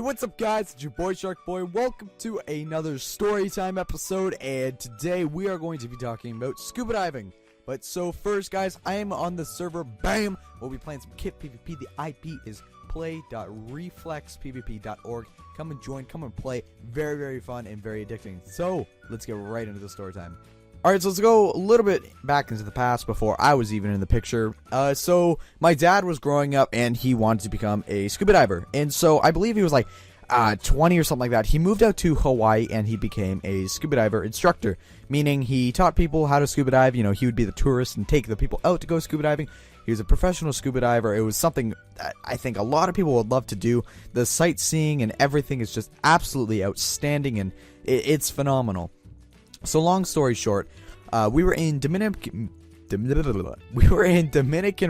What's up guys, it's your boy Shark Boy. Welcome to another story time episode, and today we are going to be talking about scuba diving. But so first guys, I am on the server, BAM! We'll be playing some kit PvP. The IP is play.reflexpvp.org. Come and join, come and play. Very, very fun and very addicting. So, let's get right into the story time. Alright, so let's go a little bit back into the past before I was even in the picture. So my dad was growing up and he wanted to become a scuba diver. And so I believe he was like 20 or something like that. He moved out to Hawaii and he became a scuba diver instructor. Meaning he taught people how to scuba dive. You know, he would be the tourist and take the people out to go scuba diving. He was a professional scuba diver. It was something that I think a lot of people would love to do. The sightseeing and everything is just absolutely outstanding and it's phenomenal. So long story short, we were in Dominican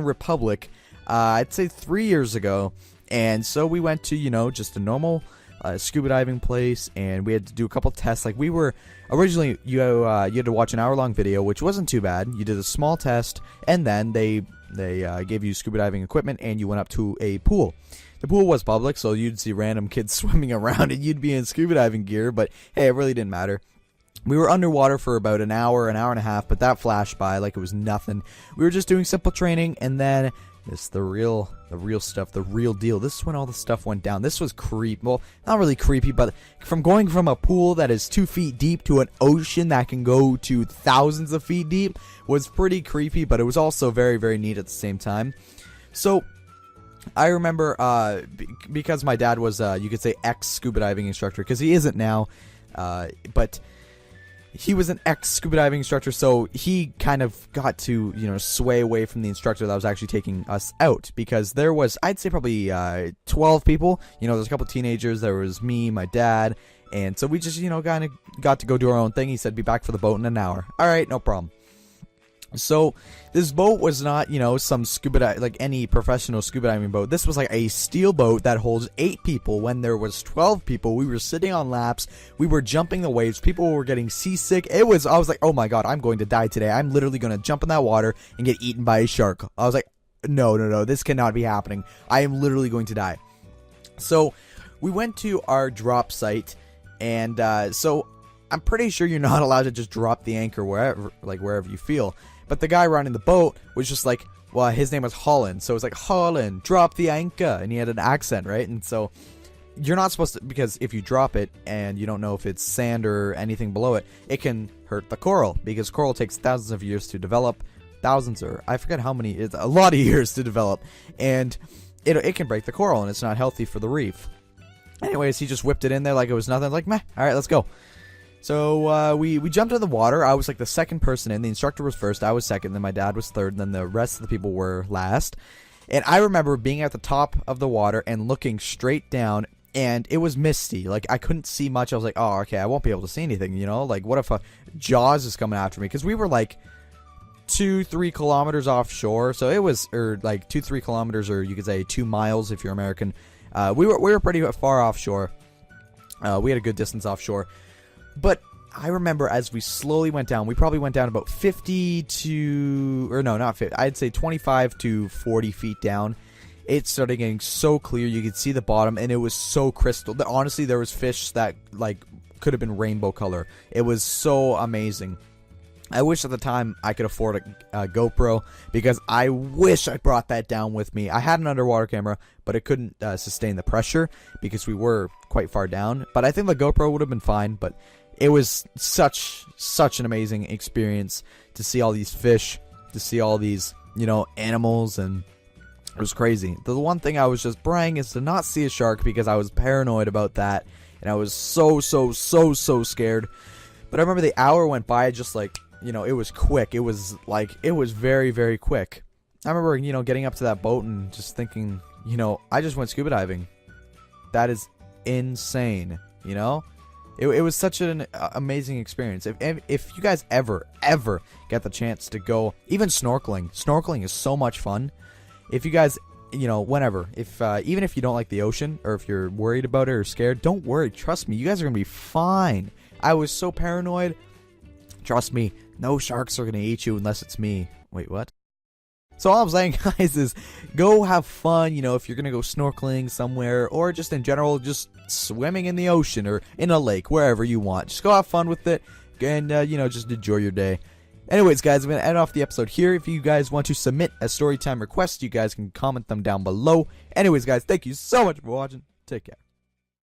Republic, I'd say 3 years ago, and so we went to, you know, just a normal scuba diving place, and we had to do a couple tests. Like, we were originally, you had to watch an hour-long video, which wasn't too bad. You did a small test, and then they gave you scuba diving equipment, and you went up to a pool. The pool was public, so you'd see random kids swimming around, and you'd be in scuba diving gear, but hey, it really didn't matter. We were underwater for about an hour and a half, but that flashed by like it was nothing. We were just doing simple training, and then the real stuff, the real deal. This is when all the stuff went down. This was creepy. Well, not really creepy, but from going from a pool that is 2 feet deep to an ocean that can go to thousands of feet deep was pretty creepy, but it was also very, very neat at the same time. So I remember because my dad was, you could say, ex-scuba diving instructor, because he isn't now, but he was an ex-scuba diving instructor, so he kind of got to, you know, sway away from the instructor that was actually taking us out, because there was, I'd say, probably 12 people. You know, there's a couple teenagers, there was me, my dad, and so we just, you know, kind of got to go do our own thing. He said, be back for the boat in an hour. Alright, no problem. So, this boat was not, you know, some like any professional scuba diving boat. This was like a steel boat that holds 8 people when there was 12 people. We were sitting on laps. We were jumping the waves. People were getting seasick. I was like, oh my god, I'm going to die today. I'm literally going to jump in that water and get eaten by a shark. I was like, no, this cannot be happening. I am literally going to die. So, we went to our drop site, and so I'm pretty sure you're not allowed to just drop the anchor wherever you feel. But the guy running the boat was just like, well, his name was Holland, so it was like, Holland, drop the anchor, and he had an accent, right? And so, you're not supposed to, because if you drop it, and you don't know if it's sand or anything below it, it can hurt the coral, because coral takes thousands of years to develop, I forget how many, it's a lot of years to develop, and it can break the coral, and it's not healthy for the reef. Anyways, he just whipped it in there like it was nothing, like, meh, alright, let's go. So, we jumped in the water. I was like the second person in. The instructor was first, I was second, then my dad was third, and then the rest of the people were last. And I remember being at the top of the water and looking straight down, and it was misty. Like, I couldn't see much. I was like, oh, okay, I won't be able to see anything, you know? Like, what if a Jaws is coming after me? Because we were like 2-3 kilometers offshore, so it was, or like 2-3 kilometers, or you could say 2 miles if you're American. We were pretty far offshore. We had a good distance offshore. But I remember as we slowly went down, we probably went down about 50 to, or no, not 50, I'd say 25 to 40 feet down. It started getting so clear, you could see the bottom, and it was so crystal. Honestly, there was fish that, like, could have been rainbow color. It was so amazing. I wish at the time I could afford a GoPro, because I wish I brought that down with me. I had an underwater camera, but it couldn't sustain the pressure, because we were quite far down. But I think the GoPro would have been fine, but it was such an amazing experience to see all these fish, to see all these, you know, animals, and it was crazy. The one thing I was just praying is to not see a shark, because I was paranoid about that, and I was so scared. But I remember the hour went by just like, you know, it was quick. It was like, it was very, very quick. I remember, you know, getting up to that boat and just thinking, you know, I just went scuba diving. That is insane, you know? It was such an amazing experience. If you guys ever get the chance to go, even snorkeling is so much fun. If you guys, you know, whenever, even if you don't like the ocean, or if you're worried about it or scared, don't worry. Trust me, you guys are gonna be fine. I was so paranoid. Trust me, no sharks are gonna eat you unless it's me. Wait, what? So all I'm saying, guys, is go have fun, you know, if you're going to go snorkeling somewhere, or just in general, just swimming in the ocean or in a lake, wherever you want. Just go have fun with it, and, you know, just enjoy your day. Anyways, guys, I'm going to end off the episode here. If you guys want to submit a storytime request, you guys can comment them down below. Anyways, guys, thank you so much for watching. Take care.